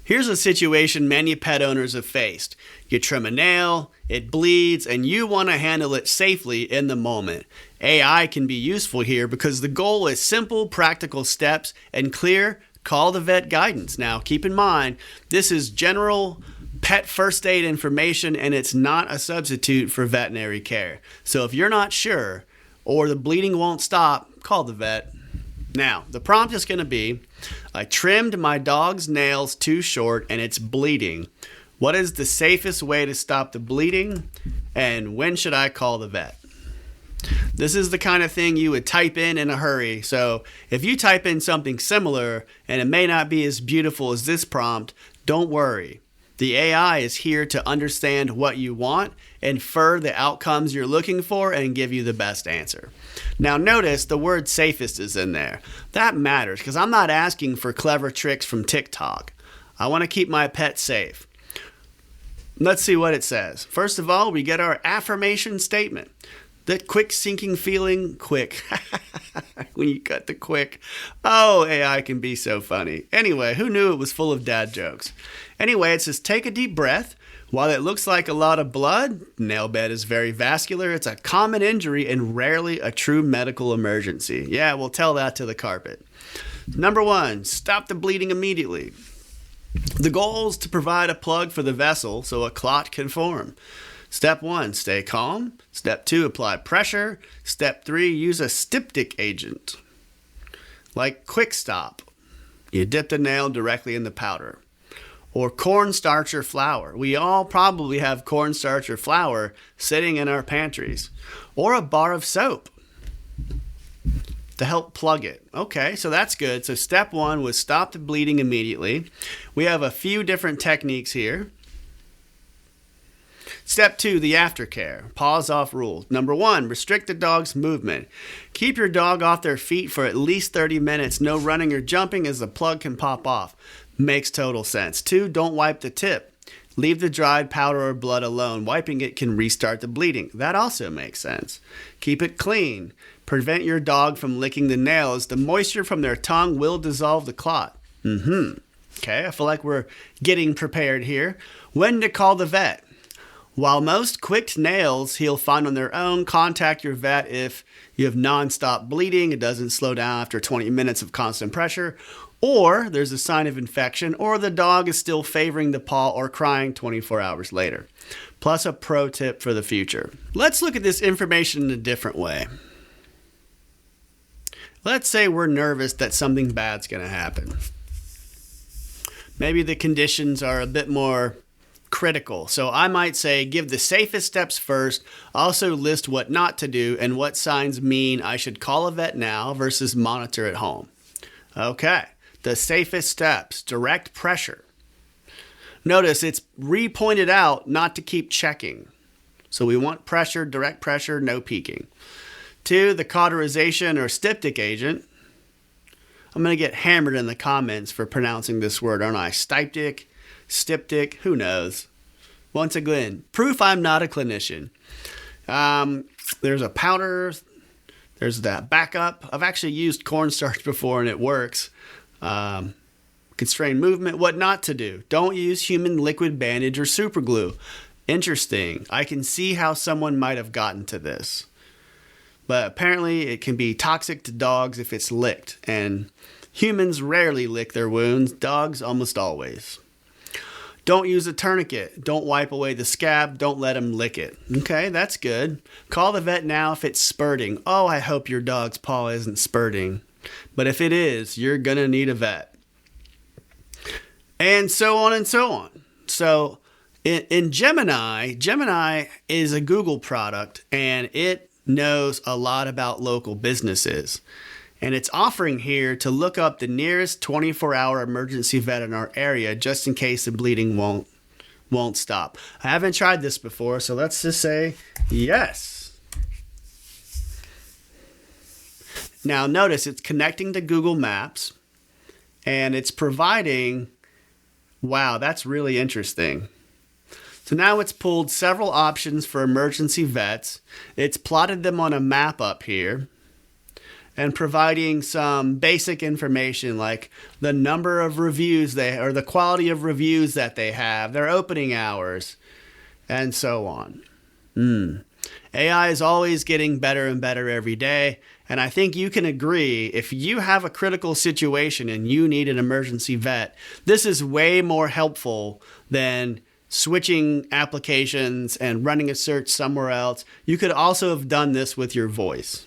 Here's a situation many pet owners have faced. You trim a nail, it bleeds, and you want to handle it safely in the moment. AI can be useful here because the goal is simple, practical steps and clear call the vet guidance. Now, keep in mind, this is general pet first aid information and it's not a substitute for veterinary care. So if you're not sure or the bleeding won't stop, call the vet. Now, the prompt is going to be, I trimmed my dog's nails too short and it's bleeding. What is the safest way to stop the bleeding? And when should I call the vet? This is the kind of thing you would type in a hurry. So if you type in something similar and it may not be as beautiful as this prompt, don't worry. The AI is here to understand what you want, infer the outcomes you're looking for, and give you the best answer. Now notice the word safest is in there. That matters because I'm not asking for clever tricks from TikTok. I want to keep my pet safe. Let's see what it says. First of all, we get our affirmation statement. The quick sinking feeling, quick. When you cut the quick. Oh, AI can be so funny. Anyway, who knew it was full of dad jokes? Anyway, it says take a deep breath. While it looks like a lot of blood, nail bed is very vascular. It's a common injury and rarely a true medical emergency. Yeah, we'll tell that to the carpet. Number 1, stop the bleeding immediately. The goal is to provide a plug for the vessel so a clot can form. Step 1, stay calm. Step 2, apply pressure. Step 3, use a styptic agent, like Quick Stop. You dip the nail directly in the powder. Or cornstarch or flour. We all probably have cornstarch or flour sitting in our pantries. Or a bar of soap to help plug it. Okay, so that's good. So step 1 was stop the bleeding immediately. We have a few different techniques here. Step 2, the aftercare. Pause off rules. Number 1, restrict the dog's movement. Keep your dog off their feet for at least 30 minutes. No running or jumping as the plug can pop off. Makes total sense. 2, don't wipe the tip. Leave the dried powder or blood alone. Wiping it can restart the bleeding. That also makes sense. Keep it clean. Prevent your dog from licking the nails. The moisture from their tongue will dissolve the clot. Okay, I feel like we're getting prepared here. When to call the vet? While most quick nails heal fine on their own, contact your vet if you have nonstop bleeding, it doesn't slow down after 20 minutes of constant pressure, or there's a sign of infection, or the dog is still favoring the paw or crying 24 hours later. Plus a pro tip for the future. Let's look at this information in a different way. Let's say we're nervous that something bad's going to happen. Maybe the conditions are a bit more critical. So I might say give the safest steps first, also list what not to do and what signs mean I should call a vet now versus monitor at home. Okay, the safest steps, direct pressure. Notice it's re-pointed out not to keep checking. So we want pressure, direct pressure, no peeking. 2, the cauterization or styptic agent. I'm going to get hammered in the comments for pronouncing this word, aren't I? Styptic, styptic, who knows? Once again, proof I'm not a clinician. There's a powder. There's that backup. I've actually used cornstarch before and it works. Constrain movement, what not to do. Don't use human liquid bandage or super glue. Interesting. I can see how someone might have gotten to this. But apparently it can be toxic to dogs if it's licked. And humans rarely lick their wounds. Dogs almost always. Don't use a tourniquet. Don't wipe away the scab. Don't let them lick it. Okay, that's good. Call the vet now if it's spurting. Oh, I hope your dog's paw isn't spurting. But if it is, you're going to need a vet. And so on and so on. So in Gemini is a Google product and it knows a lot about local businesses. And it's offering here to look up the nearest 24-hour emergency vet in our area just in case the bleeding won't stop. I haven't tried this before, so let's just say yes. Now notice it's connecting to Google Maps and it's providing, wow, that's really interesting. So now it's pulled several options for emergency vets. It's plotted them on a map up here. and providing some basic information like the number of reviews or the quality of reviews that they have, their opening hours, and so on. AI is always getting better and better every day, and I think you can agree if you have a critical situation and you need an emergency vet, this is way more helpful than switching applications and running a search somewhere else. You could also have done this with your voice.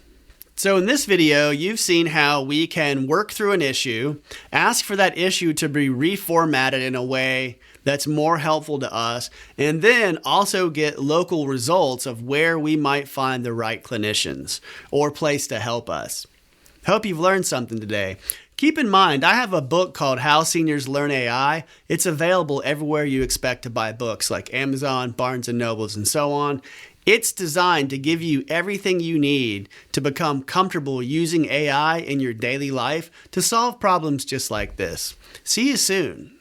So in this video, you've seen how we can work through an issue, ask for that issue to be reformatted in a way that's more helpful to us, and then also get local results of where we might find the right clinicians or place to help us. Hope you've learned something today. Keep in mind, I have a book called How Seniors Learn AI. It's available everywhere you expect to buy books like Amazon, Barnes & Nobles, and so on. It's designed to give you everything you need to become comfortable using AI in your daily life to solve problems just like this. See you soon.